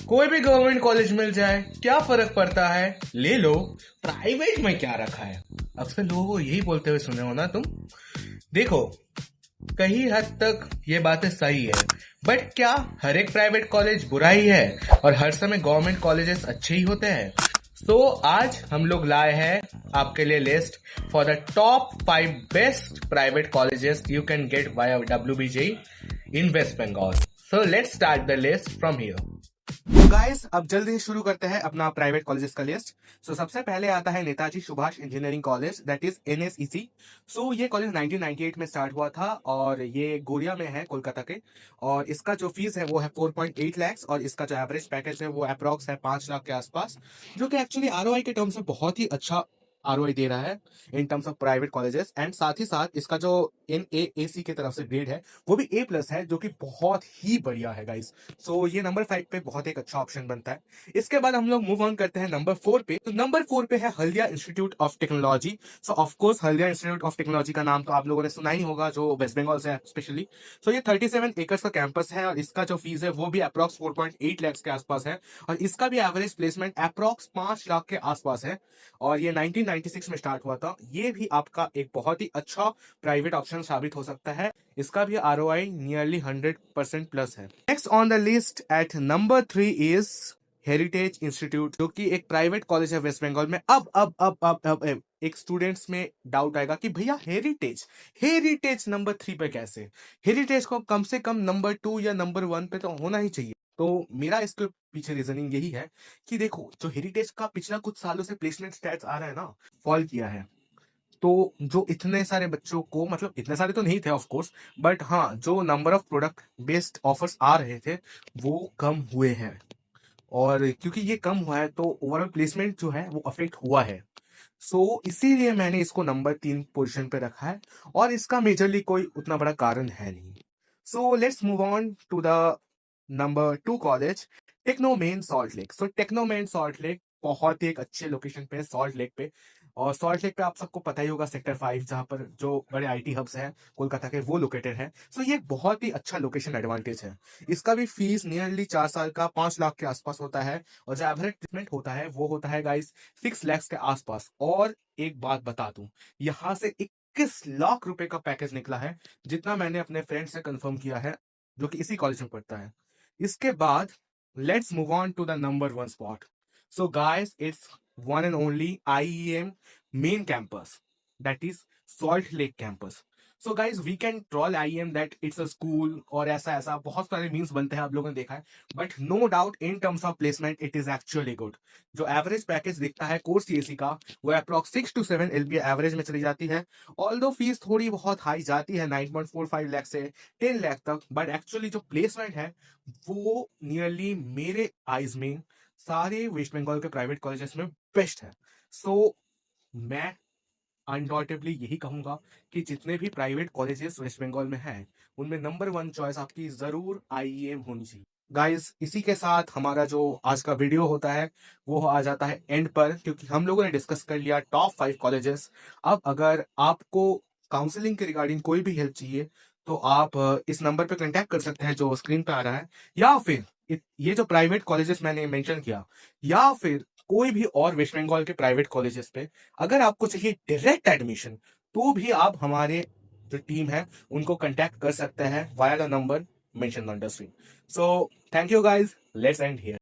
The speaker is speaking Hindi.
कोई भी गवर्नमेंट कॉलेज मिल जाए, क्या फर्क पड़ता है, ले लो। प्राइवेट में क्या रखा है। अक्सर लोगों को यही बोलते हुए सुने हो ना तुम। देखो, कहीं हद तक ये बातें सही है, बट क्या हर एक प्राइवेट कॉलेज बुरा ही है और हर समय गवर्नमेंट कॉलेजेस अच्छे ही होते हैं? तो आज हम लोग लाए हैं आपके लिए list for the top 5 best private colleges you can get via WBJ in West Bengal. So let's start the list from here. तो गाइस अब जल्दी शुरू करते हैं अपना प्राइवेट कॉलेजेस का लिस्ट। सबसे पहले आता है Netaji Subhash engineering college, that is NSEC। ये कॉलेज 1998 में स्टार्ट हुआ था और ये गोरिया में है, कोलकाता के। और इसका जो फीस है वो है 4.8 लाख और इसका जो एवरेज पैकेज है वो अप्रॉक्स है 5 लाख के आसपास, जो कि एक्चुअली ROI के टर्म्स में बहुत ही अच्छा ROI दे रहा है इन terms of private colleges. And साथ ही साथ इसका जो NAAC की तरफ से ग्रेड है वो भी A+ है, जो कि बहुत ही बढ़िया है गाइस। ये नंबर 5 पे बहुत एक अच्छा ऑप्शन बनता है। इसके बाद हम लोग मूव ऑन करते हैं नंबर 4 पे। तो नंबर 4 पे है Haldia institute of technology. Of course Haldia institute of technology का नाम तो आप लोगों ने सुना ही होगा, जो वेस्ट बंगाल से है स्पेशली। ये 37 एकर्स का कैंपस है और इसका जो फीस है वो भी अप्रॉक्स 4.8 लाख के आसपास है और इसका भी एवरेज प्लेसमेंट अप्रॉक्स 5 लाख के आसपास है और ये 1996 में स्टार्ट हुआ था। ये भी आपका एक बहुत ही अच्छा प्राइवेट ऑप्शन साबित हो सकता है। इसका भी ROI नियरली 100% प्लस है। Next on the list at number 3 is Heritage Institute, जो कि एक प्राइवेट कॉलेज है वेस्ट बंगाल में। अब एक स्टूडेंट्स में डाउट आएगा कि भैया हेरिटेज नंबर 3 पे कैसे? हेरिटेज को कम से कम नंबर 2 या नंबर 1 पे तो होना ही चाहिए। तो मेरा इसके पीछे रीजनिंग यही है कि देखो, जो हेरिटेज का पिछला कुछ सालों से प्लेसमेंट स्टैट्स आ रहा है ना, फॉल किया है। तो जो इतने सारे बच्चों को, मतलब इतने सारे तो नहीं थे ऑफ कोर्स, बट हाँ, जो number of product based offers आ रहे थे वो कम हुए हैं और क्योंकि ये कम हुआ है तो ओवरऑल प्लेसमेंट जो है वो अफेक्ट हुआ है। इसीलिए मैंने इसको नंबर 3 पोजीशन पे रखा है और इसका मेजरली कोई उतना बड़ा कारण है नहीं। Let's move on to the number 2 college, Techno Main Salt Lake. Techno Main Salt Lake बहुत ही एक अच्छे लोकेशन पे है, सॉल्ट लेक पे। और सॉल्ट लेक पे आप सबको पता ही होगा सेक्टर 5, जहां पर जो बड़े IT हब्स हैं कोलकाता के, वो लोकेटेड है। ये एक बहुत ही अच्छा लोकेशन एडवांटेज है। इसका भी फीस नियरली 4 साल का 5 लाख के आसपास होता है और जो एवरेज ट्रीटमेंट होता है वो होता है गाइस 6 लाख के आसपास। और एक बात बता दूं, यहां से 21 लाख रुपए का पैकेज निकला है, जितना मैंने अपने फ्रेंड से कंफर्म किया है, जो कि इसी कॉलेज में पढ़ता है। इसके बाद let's move on to the number 1 spot. Guys, it's one and only IEM main campus, that is Salt Lake campus. Guys, we can troll IEM that it's a school और ऐसा ऐसा बहुत सारे मीम्स बनते हैं, आप लोगों ने देखा है, but no doubt in terms of placement it is actually good. जो एवरेज पैकेज दिखता है कोर्स CSE का वो अप्रॉक्स 6 to 7 LPA एवरेज में चली जाती है। ऑल्दो फीस थोड़ी बहुत हाई जाती है 9.45 लाख से 10 लाख तक, बट एक्चुअली जो प्लेसमेंट है वो नियरली मेरे आइज में सारे वेस्ट बंगाल के प्राइवेट कॉलेजेस में बेस्ट है। मैं अनडाउटेबली यही कहूंगा कि जितने भी प्राइवेट कॉलेजेस वेस्ट बंगाल में हैं उनमें नंबर 1 चॉइस आपकी जरूर IEM होनी चाहिए। गाइस, इसी के साथ हमारा जो आज का वीडियो होता है वो आ जाता है एंड पर, क्योंकि हम लोगों ने डिस्कस कर लिया टॉप 5 कॉलेजेस। अब अगर आपको काउंसलिंग के रिगार्डिंग कोई भी हेल्प चाहिए तो आप इस नंबर पे कांटेक्ट कर सकते हैं जो स्क्रीन पे आ रहा है, या फिर ये जो प्राइवेट कॉलेजेस मैंने मेंशन किया, या फिर कोई भी और वेस्ट बंगाल के प्राइवेट कॉलेजेस पे अगर आपको चाहिए डायरेक्ट एडमिशन, तो भी आप हमारे जो टीम है उनको कांटेक्ट कर सकते हैं via the number mention on the screen. Thank you guys, let's end here.